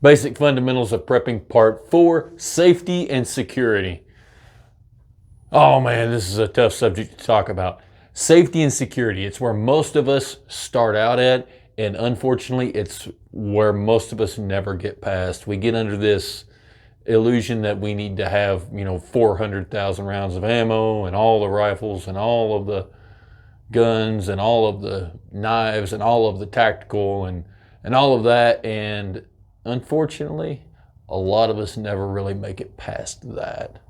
Basic fundamentals of prepping part 4, safety and security. Oh man, this is a tough subject to talk about. Safety and security, it's where most of us start out at, and unfortunately it's where most of us never get past. We get under this illusion that we need to have, 400,000 rounds of ammo and all the rifles and all of the guns and all of the knives and all of the tactical and all of that. And unfortunately, a lot of us never really make it past that.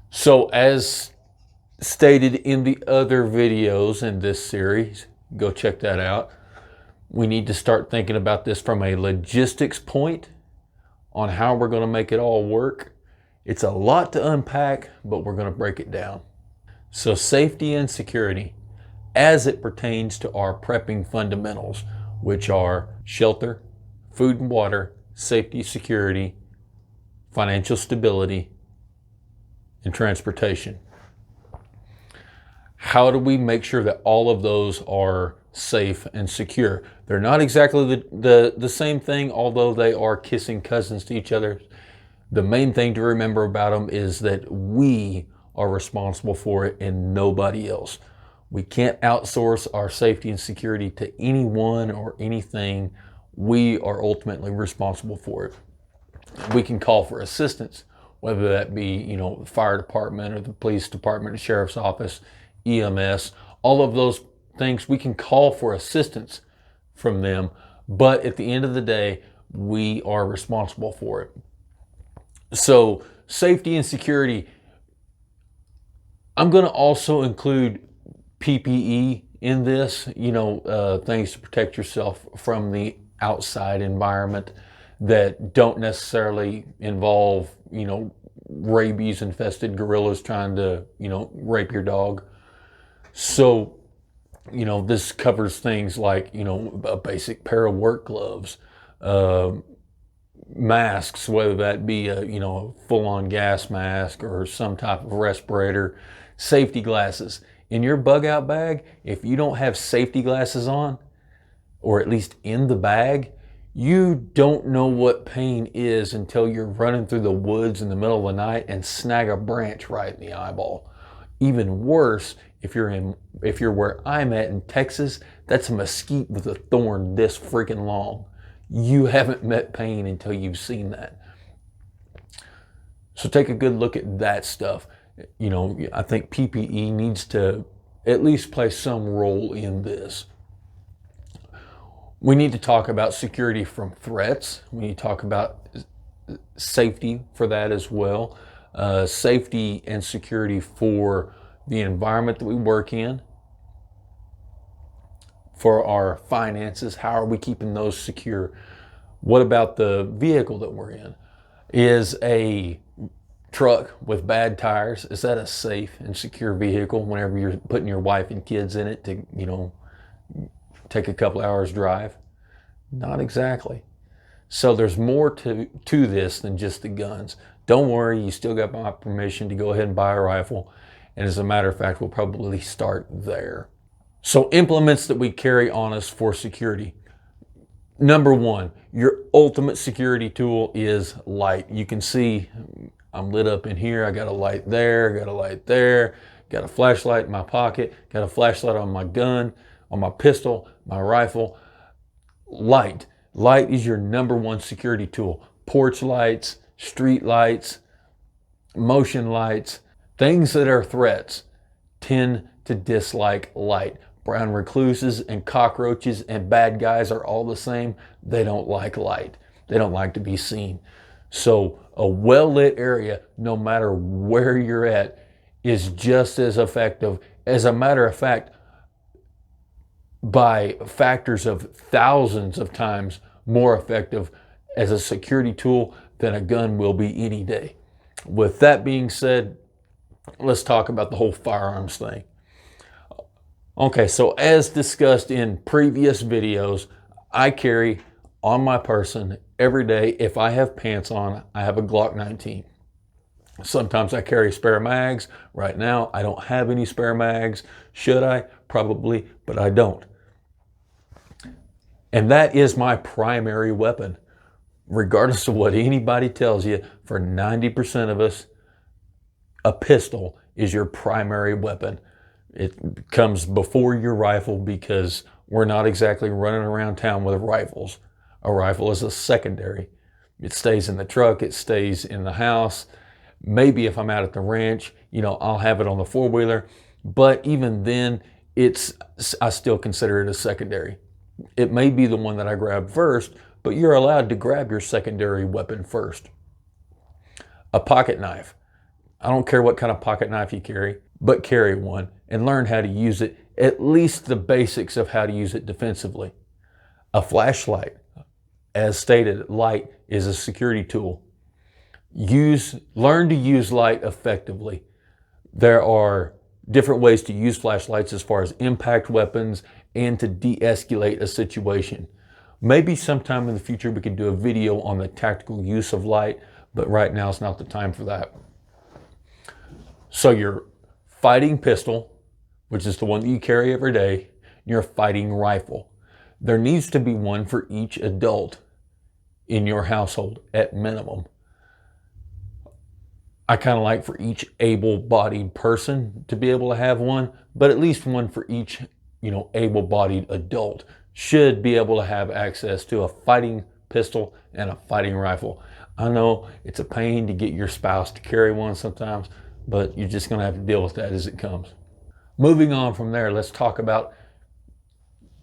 So as stated in the other videos in this series, go check that out. We need to start thinking about this from a logistics point on how we're going to make it all work. It's a lot to unpack, but we're going to break it down. So safety and security as it pertains to our prepping fundamentals, which are shelter, food and water, safety, security, financial stability, and transportation. How do we make sure that all of those are safe and secure? They're not exactly the same thing, although they are kissing cousins to each other. The main thing to remember about them is that we are responsible for it and nobody else. We can't outsource our safety and security to anyone or anything. We are ultimately responsible for it. We can call for assistance, whether that be, the fire department or the police department, the sheriff's office, EMS, all of those things. We can call for assistance from them, but at the end of the day, we are responsible for it. So safety and security, I'm going to also include PPE in this, things to protect yourself from the outside environment that don't necessarily involve, rabies infested gorillas trying to, rape your dog. So, this covers things like, a basic pair of work gloves, masks, whether that be a full-on gas mask or some type of respirator, safety glasses. In your bug out bag, if you don't have safety glasses on, or at least in the bag, you don't know what pain is until you're running through the woods in the middle of the night and snag a branch right in the eyeball. Even worse, if you're where I'm at in Texas, that's a mesquite with a thorn this freaking long. You haven't met pain until you've seen that. So take a good look at that stuff. I think PPE needs to at least play some role in this. We need to talk about security from threats. We need to talk about safety for that as well. Safety and security for the environment that we work in, for our finances. How are we keeping those secure? What about the vehicle that we're in? Is a truck with bad tires, is that a safe and secure vehicle whenever you're putting your wife and kids in it to, take a couple hours drive? Not exactly. So there's more to this than just the guns. Don't worry, you still got my permission to go ahead and buy a rifle. And as a matter of fact, we'll probably start there. So implements that we carry on us for security. Number one, your ultimate security tool is light. You can see I'm lit up in here. I got a light there, got a light there, got a flashlight in my pocket, got a flashlight on my gun, on my pistol, my rifle. Light. Light is your number one security tool. Porch lights, street lights, motion lights, things that are threats tend to dislike light. Brown recluses and cockroaches and bad guys are all the same. They don't like light. They don't like to be seen. So a well-lit area, no matter where you're at, is just as effective. As a matter of fact, by factors of thousands of times more effective as a security tool than a gun will be any day. With that being said, let's talk about the whole firearms thing. Okay, so as discussed in previous videos, I carry on my person every day. If I have pants on, I have a Glock 19. Sometimes I carry spare mags. Right now, I don't have any spare mags. Should I? Probably, but I don't. And that is my primary weapon. Regardless of what anybody tells you, for 90% of us, a pistol is your primary weapon. It comes before your rifle because we're not exactly running around town with rifles. A rifle is a secondary. It stays in the truck, it stays in the house. Maybe if I'm out at the ranch, I'll have it on the four-wheeler. But even then, I still consider it a secondary. It may be the one that I grab first, but you're allowed to grab your secondary weapon first. A pocket knife. I don't care what kind of pocket knife you carry, but carry one and learn how to use it, at least the basics of how to use it defensively. A flashlight. As stated, light is a security tool. Learn to use light effectively. There are different ways to use flashlights as far as impact weapons and to de-escalate a situation. Maybe sometime in the future we can do a video on the tactical use of light, but right now is not the time for that. So your fighting pistol, which is the one that you carry every day, your fighting rifle. There needs to be one for each adult in your household at minimum. I kind of like for each able-bodied person to be able to have one, but at least one for each, able-bodied adult should be able to have access to a fighting pistol and a fighting rifle. I know it's a pain to get your spouse to carry one sometimes, but you're just going to have to deal with that as it comes. Moving on from there, let's talk about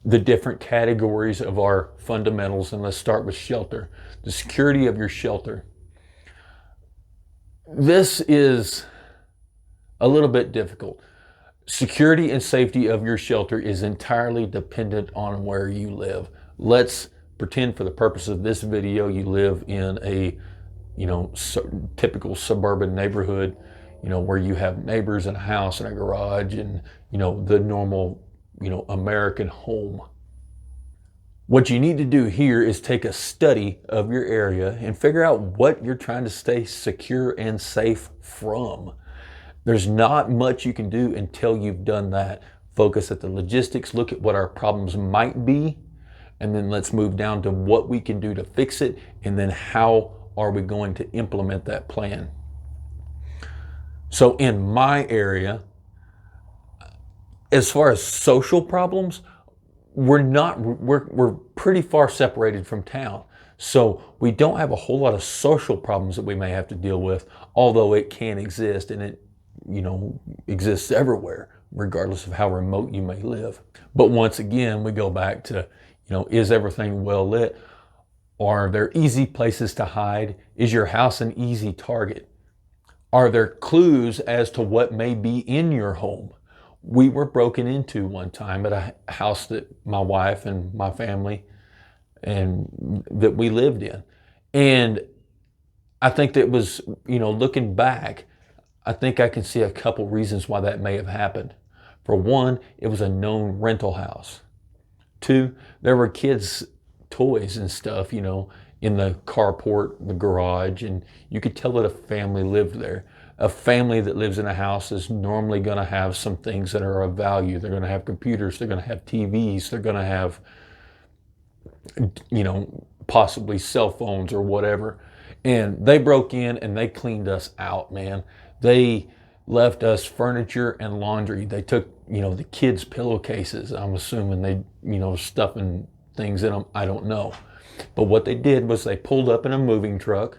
the different categories of our fundamentals, and let's start with shelter. The security of your shelter. This is a little bit difficult. Security and safety of your shelter is entirely dependent on where you live. Let's pretend for the purpose of this video you live in a typical suburban neighborhood, where you have neighbors and a house and a garage and the normal American home. What you need to do here is take a study of your area and figure out what you're trying to stay secure and safe from. There's not much you can do until you've done that. Focus at the logistics, look at what our problems might be, and then let's move down to what we can do to fix it, and then how are we going to implement that plan. So in my area, as far as social problems, we're pretty far separated from town. So we don't have a whole lot of social problems that we may have to deal with, although it can exist, and it exists everywhere, regardless of how remote you may live. But once again, we go back to, is everything well lit? Are there easy places to hide? Is your house an easy target? Are there clues as to what may be in your home? We were broken into one time at a house that my wife and my family and that we lived in. And I think that was, looking back, I think I can see a couple reasons why that may have happened. For one, it was a known rental house. Two, there were kids' toys and stuff, in the carport, the garage, and you could tell that a family lived there. A family that lives in a house is normally going to have some things that are of value. They're going to have computers, they're going to have TVs, they're going to have, possibly cell phones or whatever. And they broke in and they cleaned us out, man. They left us furniture and laundry. They took, the kids' pillowcases. I'm assuming they, stuffing things in them. I don't know. But what they did was they pulled up in a moving truck.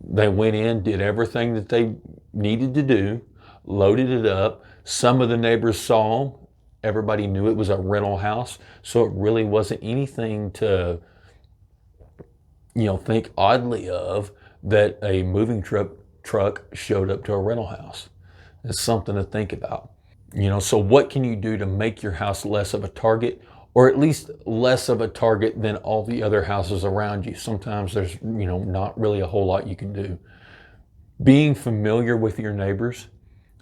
They went in, did everything that they needed to do, loaded it up. Some of the neighbors saw them. Everybody knew it was a rental house, so it really wasn't anything to, think oddly of that a moving truck showed up to a rental house. It's something to think about. So what can you do to make your house less of a target, or at least less of a target than all the other houses around you? Sometimes there's, not really a whole lot you can do. Being familiar with your neighbors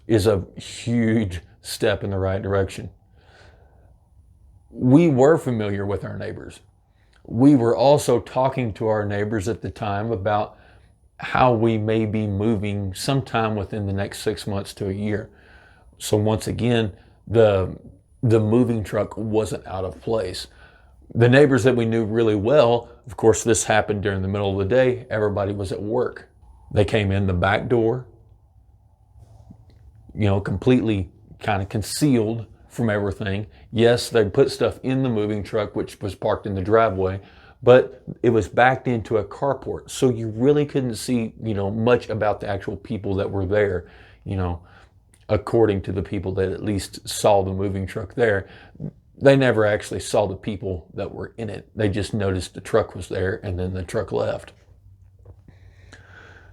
is a huge step in the right direction. We were familiar with our neighbors. We were also talking to our neighbors at the time about how we may be moving sometime within the next 6 months to a year. So once again, the moving truck wasn't out of place. The neighbors that we knew really well, of course, this happened during the middle of the day. Everybody was at work. They came in the back door, completely kind of concealed from everything. Yes, they put stuff in the moving truck, which was parked in the driveway, but it was backed into a carport. So you really couldn't see, much about the actual people that were there, according to the people that at least saw the moving truck there. They never actually saw the people that were in it. They just noticed the truck was there and then the truck left.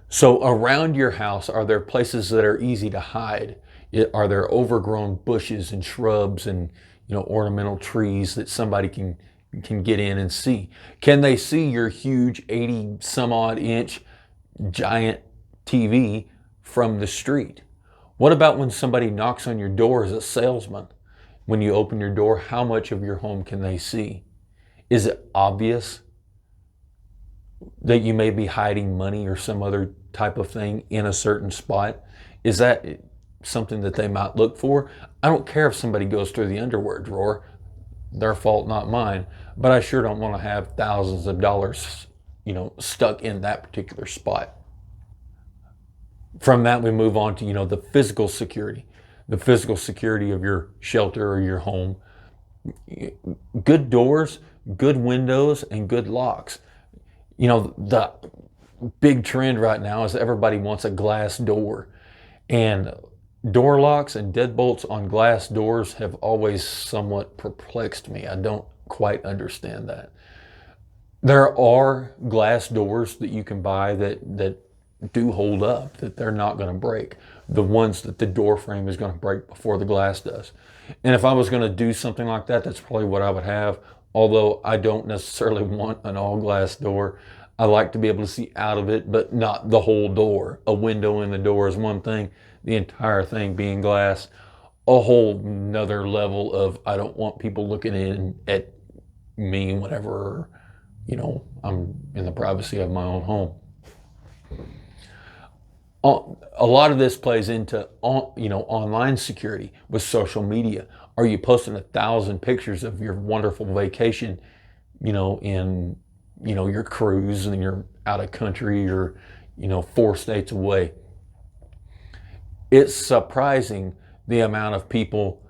So around your house, are there places that are easy to hide? Are there overgrown bushes and shrubs and ornamental trees that somebody can get in and see? Can they see your huge 80 some odd inch giant TV from the street? What about when somebody knocks on your door as a salesman? When you open your door, how much of your home can they see? Is it obvious that you may be hiding money or some other type of thing in a certain spot? Is that something that they might look for? I don't care if somebody goes through the underwear drawer, their fault, not mine, but I sure don't want to have thousands of dollars, stuck in that particular spot. From that, we move on to, the physical security of your shelter or your home. Good doors, good windows, and good locks. The big trend right now is everybody wants a glass door, and door locks and deadbolts on glass doors have always somewhat perplexed me. I don't quite understand that. There are glass doors that you can buy that do hold up, that they're not going to break. The ones that the door frame is going to break before the glass does. And if I was going to do something like that, that's probably what I would have. Although I don't necessarily want an all glass door. I like to be able to see out of it, but not the whole door. A window in the door is one thing. The entire thing being glass, a whole nother level of, I don't want people looking in at me whenever, I'm in the privacy of my own home. A lot of this plays into, online security with social media. Are you posting 1,000 pictures of your wonderful vacation, in, your cruise and you're out of country or, 4 states away? It's surprising the amount of people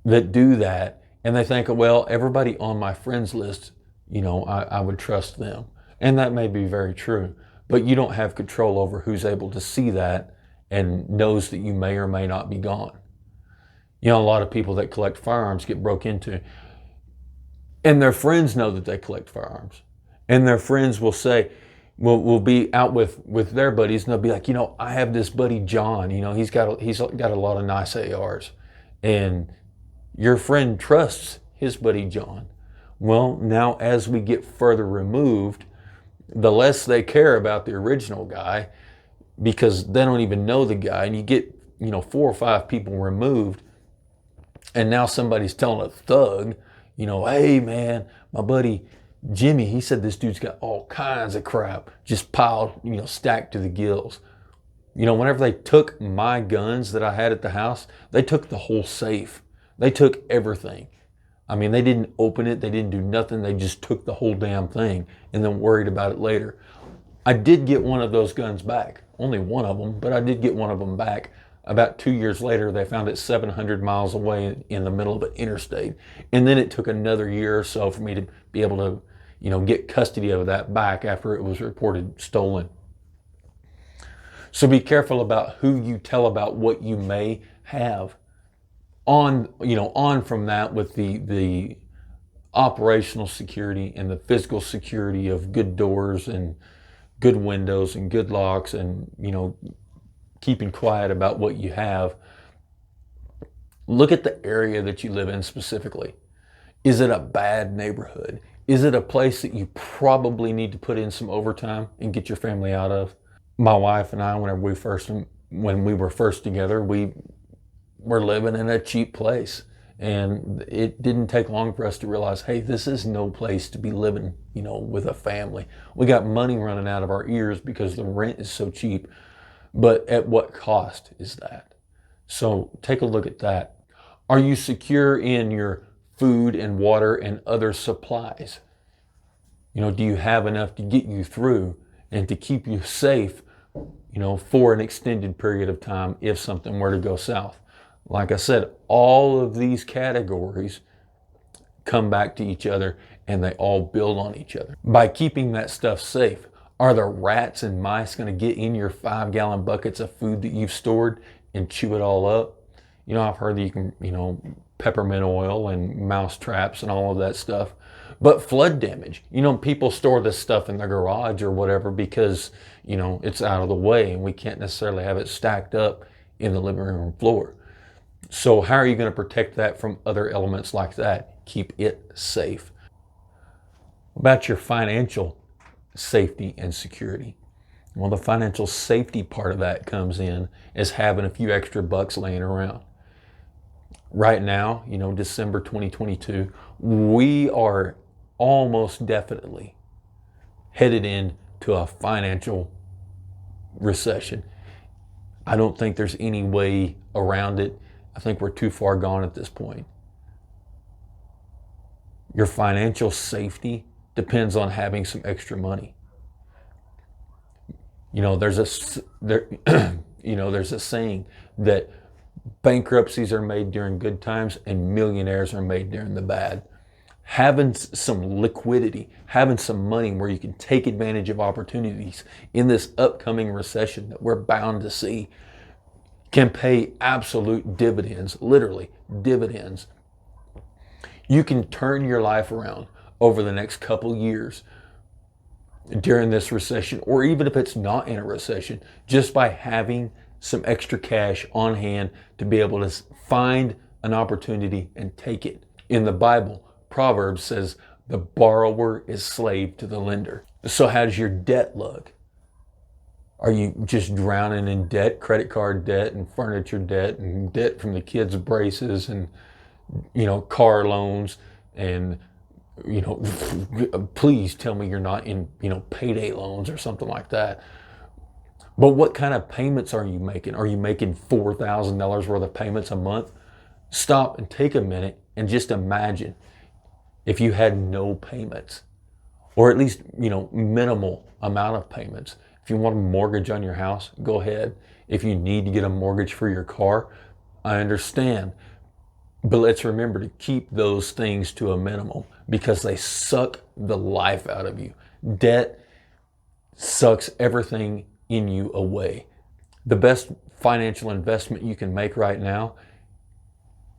that do that, and they think, well, everybody on my friends list, I would trust them. And that may be very true. But you don't have control over who's able to see that and knows that you may or may not be gone. A lot of people that collect firearms get broke into, and their friends know that they collect firearms. And their friends will say, will be out with their buddies, and they'll be like, I have this buddy John, he's got a lot of nice ARs. And your friend trusts his buddy John. Well, now as we get further removed, the less they care about the original guy, because they don't even know the guy, and you get 4 or 5 people removed, and now somebody's telling a thug, hey man, my buddy Jimmy, he said this dude's got all kinds of crap just piled, stacked to the gills. Whenever they took my guns that I had at the house, they took the whole safe. They took everything. I mean, they didn't open it. They didn't do nothing. They just took the whole damn thing and then worried about it later. I did get one of those guns back. Only one of them, but I did get one of them back. About 2 years later, they found it 700 miles away in the middle of an interstate. And then it took another year or so for me to be able to, get custody of that back after it was reported stolen. So be careful about who you tell about what you may have. On from that with the operational security and the physical security of good doors and good windows and good locks and, keeping quiet about what you have. Look at the area that you live in specifically. Is it a bad neighborhood? Is it a place that you probably need to put in some overtime and get your family out of? My wife and I, when we were first together, we were living in a cheap place. And it didn't take long for us to realize, hey, this is no place to be living, with a family. We got money running out of our ears because the rent is so cheap. But at what cost is that? So take a look at that. Are you secure in your food and water and other supplies? Do you have enough to get you through and to keep you safe, for an extended period of time if something were to go south? Like I said, all of these categories come back to each other and they all build on each other. By keeping that stuff safe, are the rats and mice going to get in your 5-gallon buckets of food that you've stored and chew it all up? I've heard that you can, peppermint oil and mouse traps and all of that stuff. But flood damage, people store this stuff in their garage or whatever because, it's out of the way and we can't necessarily have it stacked up in the living room floor. So how are you going to protect that from other elements like that? Keep it safe. About your financial safety and security. Well, the financial safety part of that comes in as having a few extra bucks laying around. Right now, December 2022, we are almost definitely headed into a financial recession. I don't think there's any way around it. I think we're too far gone at this point. Your financial safety depends on having some extra money. There's a saying that bankruptcies are made during good times and millionaires are made during the bad. Having some liquidity, having some money where you can take advantage of opportunities in this upcoming recession that we're bound to see can pay absolute dividends, literally dividends. You can turn your life around over the next couple years during this recession, or even if it's not in a recession, just by having some extra cash on hand to be able to find an opportunity and take it. In the Bible, Proverbs says the borrower is slave to the lender. So how does your debt look? Are you just drowning in debt, credit card debt and furniture debt and debt from the kids' braces and, car loans and, please tell me you're not in, payday loans or something like that. But what kind of payments are you making? Are you making $4,000 worth of payments a month? Stop and take a minute and just imagine if you had no payments, or at least, minimal amount of payments. If you want a mortgage on your house, go ahead. If you need to get a mortgage for your car, I understand. But let's remember to keep those things to a minimum because they suck the life out of you. Debt sucks everything in you away. The best financial investment you can make right now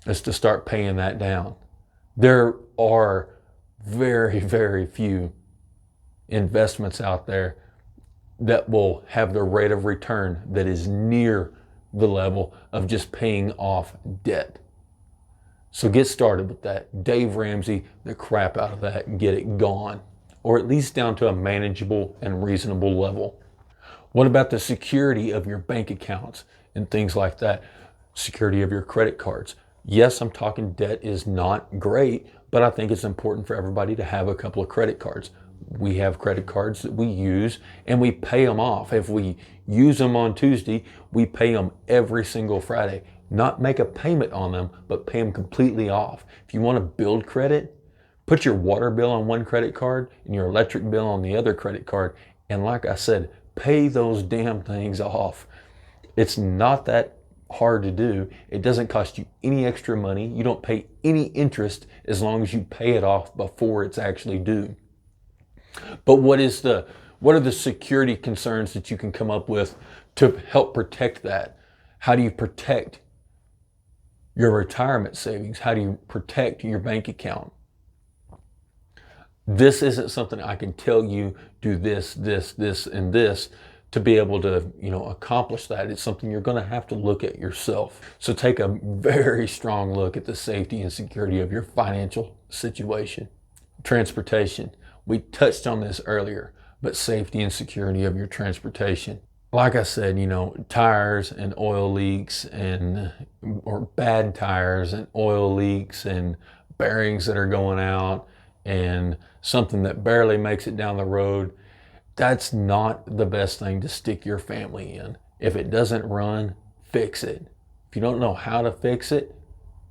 is to start paying that down. There are very, very few investments out there that will have the rate of return that is near the level of just paying off debt. So get started with that. Dave Ramsey the crap out of that and get it gone, or at least down to a manageable and reasonable level. What about the security of your bank accounts and things like that? Security of your credit cards. Yes, I'm talking debt is not great, but I think it's important for everybody to have a couple of credit cards. We have credit cards that we use and we pay them off. If we use them on Tuesday, we pay them every single Friday. Not make a payment on them, but pay them completely off. If you want to build credit, put your water bill on one credit card and your electric bill on the other credit card. And like I said, pay those damn things off. It's not that hard to do. It doesn't cost you any extra money. You don't pay any interest as long as you pay it off before it's actually due. But what are the security concerns that you can come up with to help protect that? How do you protect your retirement savings? How do you protect your bank account? This isn't something I can tell you, do this, and this to be able to, accomplish that. It's something you're going to have to look at yourself. So take a very strong look at the safety and security of your financial situation. Transportation. We touched on this earlier, but safety and security of your transportation. Like I said, tires and oil leaks or bad tires and oil leaks and bearings that are going out and something that barely makes it down the road. That's not the best thing to stick your family in. If it doesn't run, fix it. If you don't know how to fix it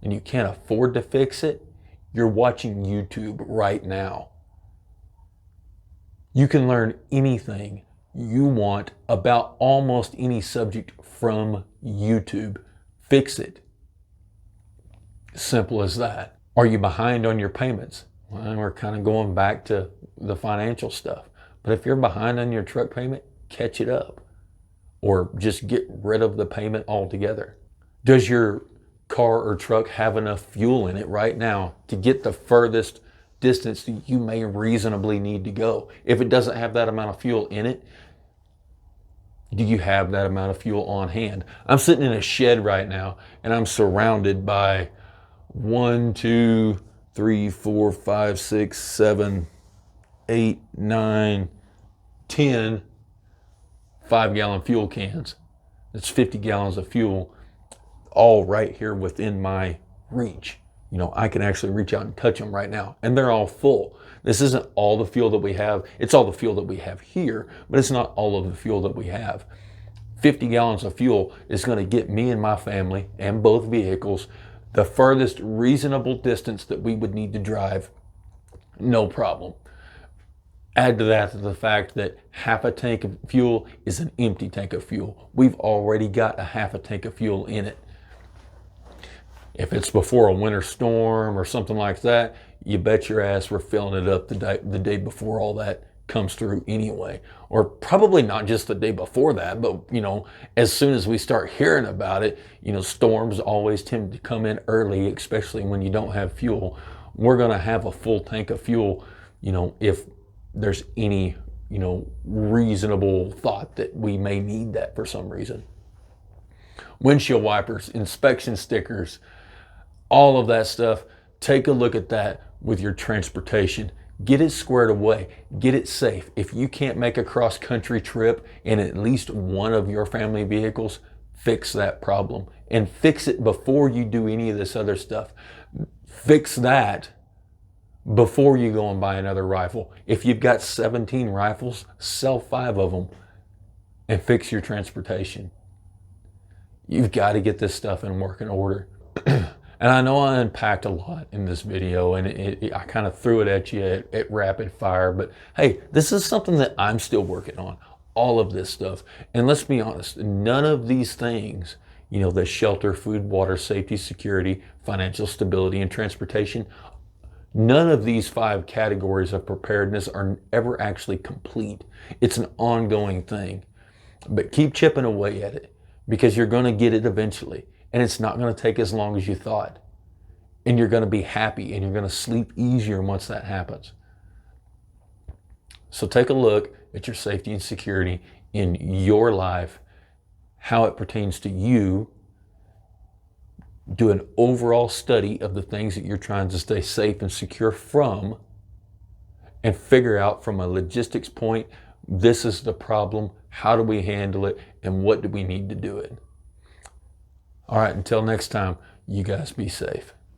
and you can't afford to fix it, You're watching YouTube right now. You can learn anything you want about almost any subject from YouTube. Fix it. Simple as that. Are you behind on your payments? Well, we're kind of going back to the financial stuff. But if you're behind on your truck payment, catch it up. Or just get rid of the payment altogether. Does your car or truck have enough fuel in it right now to get the furthest distance that you may reasonably need to go? If it doesn't have that amount of fuel in it, do you have that amount of fuel on hand? I'm sitting in a shed right now and I'm surrounded by 1, 2, 3, 4, 5, 6, 7, 8, 9, 10 5-gallon fuel cans. It's 50 gallons of fuel, all right here within my reach. You know, I can actually reach out and touch them right now, and they're all full. This isn't all the fuel that we have. It's all the fuel that we have here, but it's not all of the fuel that we have. 50 gallons of fuel is going to get me and my family and both vehicles the furthest reasonable distance that we would need to drive, no problem. Add to that the fact that half a tank of fuel is an empty tank of fuel. We've already got a half a tank of fuel in it. If it's before a winter storm or something like that, you bet your ass we're filling it up the day before all that comes through anyway. Or probably not just the day before that, but you know, as soon as we start hearing about it, you know, storms always tend to come in early, especially when you don't have fuel. We're gonna have a full tank of fuel, you know, if there's any, you know, reasonable thought that we may need that for some reason. Windshield wipers, inspection stickers, all of that stuff. Take a look at that with your transportation. Get it squared away. Get it safe. If you can't make a cross-country trip in at least one of your family vehicles, fix that problem. And fix it before you do any of this other stuff. Fix that before you go and buy another rifle. If you've got 17 rifles, sell 5 of them and fix your transportation. You've got to get this stuff in working order. And I know I unpacked a lot in this video, and I kind of threw it at you at rapid fire, but hey, this is something that I'm still working on, all of this stuff. And let's be honest, none of these things, you know, the shelter, food, water, safety, security, financial stability, and transportation, none of these 5 categories of preparedness are ever actually complete. It's an ongoing thing. But keep chipping away at it, because you're going to get it eventually. And it's not going to take as long as you thought. And you're going to be happy and you're going to sleep easier once that happens. So take a look at your safety and security in your life, how it pertains to you. Do an overall study of the things that you're trying to stay safe and secure from, and figure out from a logistics point, this is the problem, how do we handle it, and what do we need to do it. All right, until next time, you guys be safe.